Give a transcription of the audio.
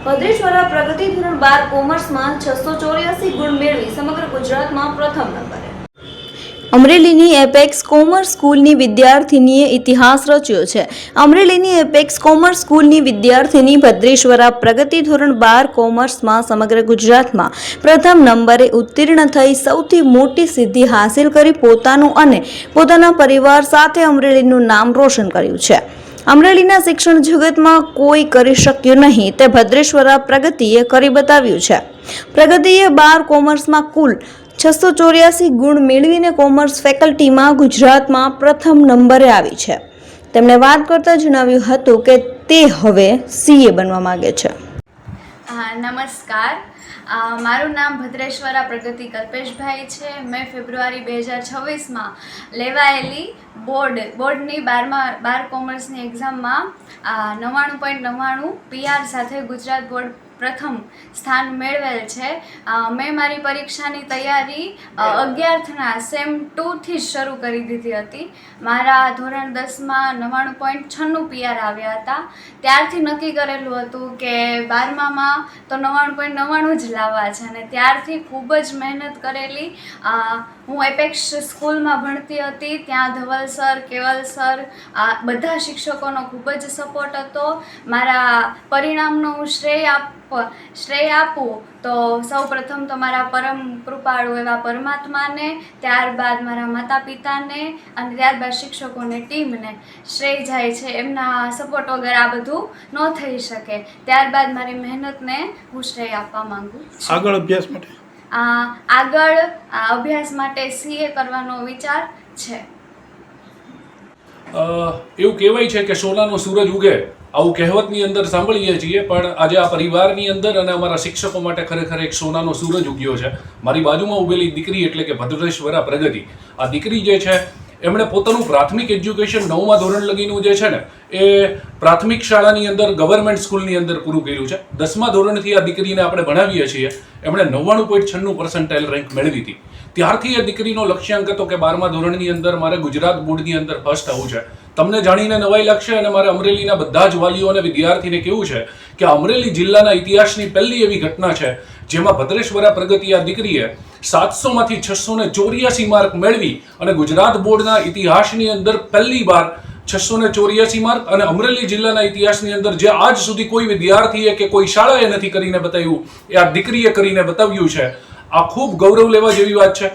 ભદ્રેશ્વરા પ્રગતિ ધોરણ 12 કોમર્સમાં 684 ગુણ મેળવી સમગ્ર ગુજરાતમાં પ્રથમ નંબરે. અમરેલીની એપેક્સ કોમર્સ સ્કૂલની વિદ્યાર્થીનીએ ઇતિહાસ રચ્યો છે. અમરેલીની એપેક્સ કોમર્સ સ્કૂલની વિદ્યાર્થીની ભદ્રેશ્વરા પ્રગતિ ધોરણ 12 કોમર્સમાં સમગ્ર ગુજરાતમાં પ્રથમ નંબરે ઉત્તીર્ણ થઈ સૌથી મોટી સિદ્ધિ હાંસિલ કરી પોતાનું અને પોતાના પરિવાર સાથે અમરેલીનું નામ રોશન કર્યું છે. અમરેલીના શિક્ષણ જગતમાં કોઈ કરી શક્યું નહીં તે ભદ્રેશ્વરા પ્રગતિએ કરી બતાવ્યું છે. પ્રગતિએ 12 કોમર્સમાં કુલ 684 ગુણ મેળવીને કોમર્સ ફેકલ્ટીમાં ગુજરાતમાં પ્રથમ નંબરે આવી છે. તેમણે વાત કરતા જણાવ્યું હતું કે તે હવે સીએ બનવા માંગે છે. નમસ્કાર, મારું નામ ભદ્રેશ્વરા પ્રગતિ કલ્પેશભાઈ છે. મેં ફેબ્રુઆરી 2026માં લેવાયેલી બોર્ડની 12 કોમર્સની એક્ઝામમાં 99.99 PR સાથે ગુજરાત બોર્ડ પ્રથમ સ્થાન મેળવેલ છે. મેં મારી પરીક્ષાની તૈયારી 11થના સેમ 2થી જ શરૂ કરી દીધી હતી. મારા ધોરણ 10માં 99.96 PR આવ્યા હતા. ત્યારથી નક્કી કરેલું હતું કે 12માં તો 99.99 જ લાવવા છે અને ત્યારથી ખૂબ જ મહેનત કરેલી. હું એપેક્સ સ્કૂલમાં ભણતી હતી. ત્યાં ધવલ સર, કેવલ સર, બધા શિક્ષકોનો ખૂબ જ સપોર્ટ હતો. મારા પરિણામનો હું શ્રેય આપું તો સૌ પ્રથમ તો મારા પરમ કૃપાળુ એવા પરમાત્માને, ત્યારબાદ મારા માતા પિતાને અને ત્યારબાદ શિક્ષકોને, ટીમને શ્રેય જાય છે. એમના સપોર્ટ વગર આ બધું ન થઈ શકે. ત્યારબાદ મારી મહેનતને હું શ્રેય આપવા માંગુ છું. આગળ અભ્યાસ માટે સીએ કરવાનો વિચાર છે. એવું કહેવાય છે કે સોનાનો સૂરજ ઉગે, આવું કહેવતની અંદર સાંભળીએ છીએ, પણ આજે આ પરિવારની અંદર અને અમારા શિક્ષકો માટે ખરેખર એક સોનાનો સૂરજ ઉગ્યો છે. મારી બાજુમાં ઉભેલી દીકરી એટલે કે ભદ્રેશ્વરા પ્રગતિ, આ દીકરી જે છે એમણે પોતાનું પ્રાથમિક એજ્યુકેશન 9મા ધોરણ લગીનું જે છે ને એ પ્રાથમિક શાળાની અંદર ગવર્મેન્ટ સ્કૂલની અંદર પૂરું કર્યું છે. 10મા ધોરણથી આ દીકરીને આપણે ભણાવીએ છીએ. એમણે 99.96% રેન્ક મેળવી હતી. ત્યારથી એ દીકરીનો લક્ષ્યાંક હતો કે 12મા ધોરણની અંદર મારે ગુજરાત બોર્ડની અંદર ફર્સ્ટ આવવું છે. તમને જાણીને નવાઈ લાગશે અને મારે અમરેલીના બધા જ વાલીઓ અને વિદ્યાર્થીને કેવું છે કે અમરેલી જિલ્લાના ઇતિહાસની પહેલી એવી ઘટના છે જેમાં ભદ્રેશ્વરા પ્રગતિ આ દીકરીએ 700માંથી 684 માર્ક મેળવી અને ગુજરાત બોર્ડના ઇતિહાસની અંદર પહેલી વાર 684 માર્ક અને અમરેલી જિલ્લાના ઇતિહાસની અંદર જે આજ સુધી કોઈ વિદ્યાર્થીએ કે કોઈ શાળાએ નથી કરીને બતાવ્યું એ આ દીકરીએ કરીને બતાવ્યું છે. આ ખૂબ ગૌરવ લેવા જેવી વાત છે.